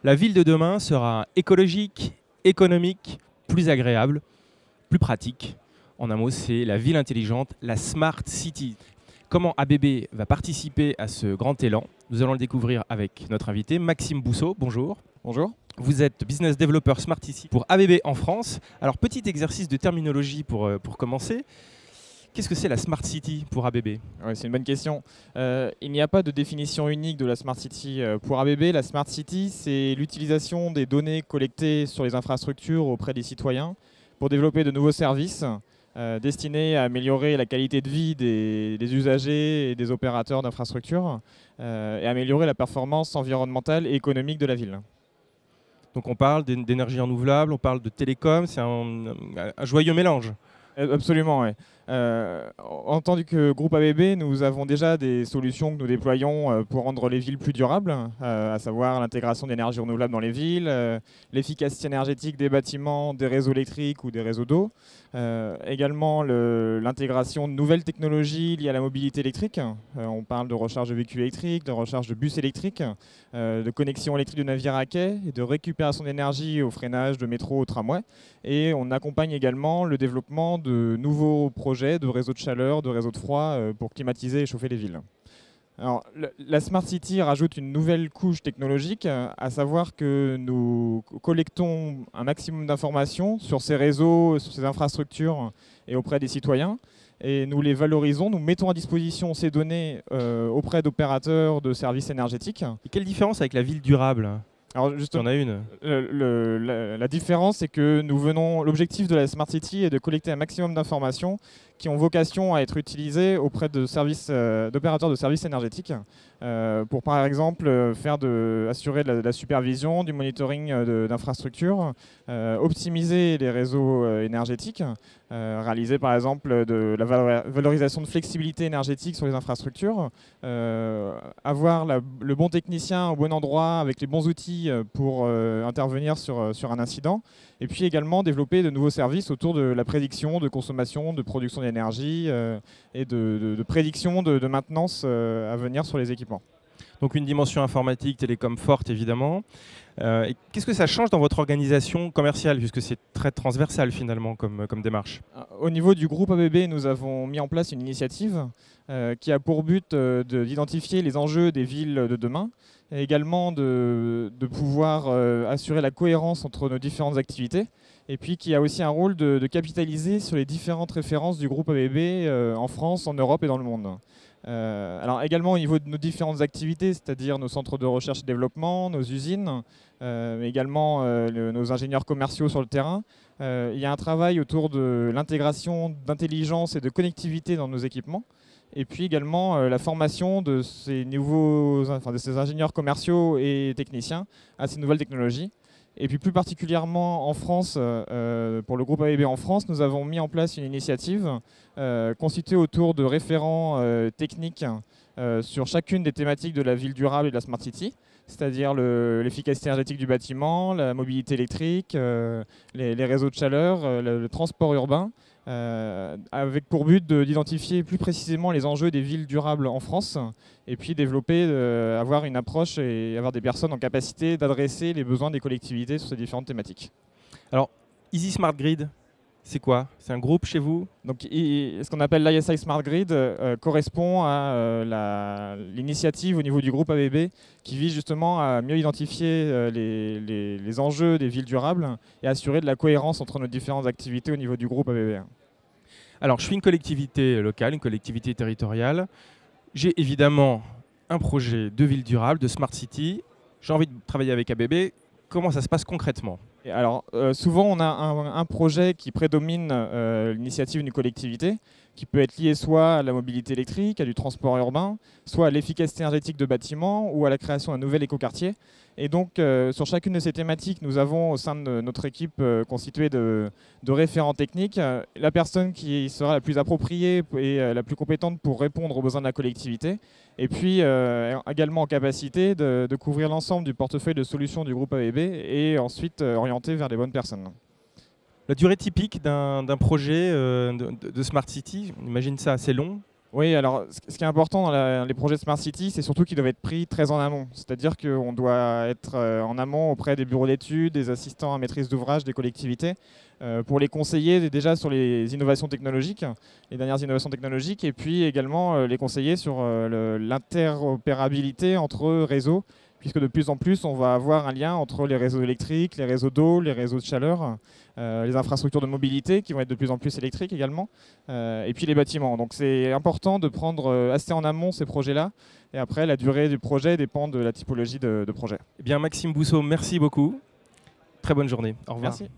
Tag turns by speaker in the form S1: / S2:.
S1: La ville de demain sera écologique, économique, plus agréable, plus pratique. En un mot, c'est la ville intelligente, la Smart City. Comment ABB va participer à ce grand élan? Nous allons le découvrir avec notre invité Maxime Bousseau. Bonjour.
S2: Bonjour.
S1: Vous êtes business developer Smart City pour ABB en France. Alors, petit exercice de terminologie pour commencer. Qu'est-ce que c'est la Smart City pour ABB?
S2: Ouais, c'est une bonne question. Il n'y a pas de définition unique de la Smart City pour ABB. La Smart City, c'est l'utilisation des données collectées sur les infrastructures auprès des citoyens pour développer de nouveaux services destinés à améliorer la qualité de vie des usagers et des opérateurs d'infrastructures et améliorer la performance environnementale et économique de la ville.
S1: Donc on parle d'énergie renouvelable, on parle de télécom, c'est un joyeux mélange.
S2: Absolument, oui. En tant que groupe ABB, nous avons déjà des solutions que nous déployons pour rendre les villes plus durables, à savoir l'intégration d'énergie renouvelable dans les villes, l'efficacité énergétique des bâtiments, des réseaux électriques ou des réseaux d'eau, également l'intégration de nouvelles technologies liées à la mobilité électrique. On parle de recharge de véhicules électriques, de recharge de bus électriques, de connexion électrique de navires à quai et de récupération d'énergie au freinage de métro, au tramway. Et on accompagne également le développement de nouveaux projets de réseaux de chaleur, de réseaux de froid pour climatiser et chauffer les villes. Alors, la Smart City rajoute une nouvelle couche technologique, à savoir que nous collectons un maximum d'informations sur ces réseaux, sur ces infrastructures et auprès des citoyens. Et nous les valorisons, nous mettons à disposition ces données auprès d'opérateurs de services énergétiques.
S1: Et quelle différence avec la ville durable?
S2: Alors
S1: Il y en a une.
S2: la différence, c'est que l'objectif de la Smart City est de collecter un maximum d'informations qui ont vocation à être utilisées auprès d'opérateurs de services énergétiques pour, par exemple, assurer de la supervision, du monitoring d'infrastructures, optimiser les réseaux énergétiques, réaliser, par exemple, de la valorisation de flexibilité énergétique sur les infrastructures, avoir le bon technicien au bon endroit avec les bons outils pour intervenir sur un incident, et puis également développer de nouveaux services autour de la prédiction de consommation, de production d'énergie et de prédiction de maintenance à venir sur les équipements.
S1: Donc une dimension informatique, télécom forte évidemment. Et qu'est-ce que ça change dans votre organisation commerciale, puisque c'est très transversal finalement comme démarche?
S2: Au niveau du groupe ABB, nous avons mis en place une initiative qui a pour but d'identifier les enjeux des villes de demain, et également de pouvoir assurer la cohérence entre nos différentes activités, et puis qui a aussi un rôle de capitaliser sur les différentes références du groupe ABB en France, en Europe et dans le monde. Alors également au niveau de nos différentes activités, c'est-à-dire nos centres de recherche et développement, nos usines, mais également nos ingénieurs commerciaux sur le terrain, il y a un travail autour de l'intégration d'intelligence et de connectivité dans nos équipements. Et puis également la formation de ces de ces ingénieurs commerciaux et techniciens à ces nouvelles technologies. Et puis plus particulièrement en France, pour le groupe ABB en France, nous avons mis en place une initiative constituée autour de référents techniques sur chacune des thématiques de la ville durable et de la Smart City, c'est-à-dire l'efficacité énergétique du bâtiment, la mobilité électrique, les réseaux de chaleur, le transport urbain, avec pour but d'identifier plus précisément les enjeux des villes durables en France et puis développer, avoir une approche et avoir des personnes en capacité d'adresser les besoins des collectivités sur ces différentes thématiques.
S1: Alors, Easy Smart Grid, c'est quoi? C'est un groupe chez vous?
S2: Donc, ce qu'on appelle l'ISI Smart Grid correspond à l'initiative au niveau du groupe ABB qui vise justement à mieux identifier les enjeux des villes durables et assurer de la cohérence entre nos différentes activités au niveau du groupe ABB.
S1: Alors, je suis une collectivité locale, une collectivité territoriale. J'ai évidemment un projet de ville durable, de Smart City. J'ai envie de travailler avec ABB. Comment ça se passe concrètement?
S2: Et alors, souvent, on a un projet qui prédomine l'initiative d'une collectivité, qui peut être lié soit à la mobilité électrique, à du transport urbain, soit à l'efficacité énergétique de bâtiments ou à la création d'un nouvel écoquartier. Et donc, sur chacune de ces thématiques, nous avons au sein de notre équipe constituée de référents techniques, la personne qui sera la plus appropriée et la plus compétente pour répondre aux besoins de la collectivité, et puis également en capacité de couvrir l'ensemble du portefeuille de solutions du groupe ABB et ensuite orienter vers les bonnes personnes.
S1: La durée typique d'un projet de Smart City, on imagine ça assez long.
S2: Oui, alors ce qui est important dans les projets Smart City, c'est surtout qu'ils doivent être pris très en amont. C'est-à-dire qu'on doit être en amont auprès des bureaux d'études, des assistants à maîtrise d'ouvrage, des collectivités, pour les conseiller déjà sur les innovations technologiques, les dernières innovations technologiques, et puis également les conseiller sur l'interopérabilité entre réseaux, puisque de plus en plus, on va avoir un lien entre les réseaux électriques, les réseaux d'eau, les réseaux de chaleur, les infrastructures de mobilité qui vont être de plus en plus électriques également, et puis les bâtiments. Donc c'est important de prendre assez en amont ces projets-là, et après la durée du projet dépend de la typologie de projet.
S1: Eh bien, Maxime Bousseau, merci beaucoup. Très bonne journée. Au revoir.
S2: Merci.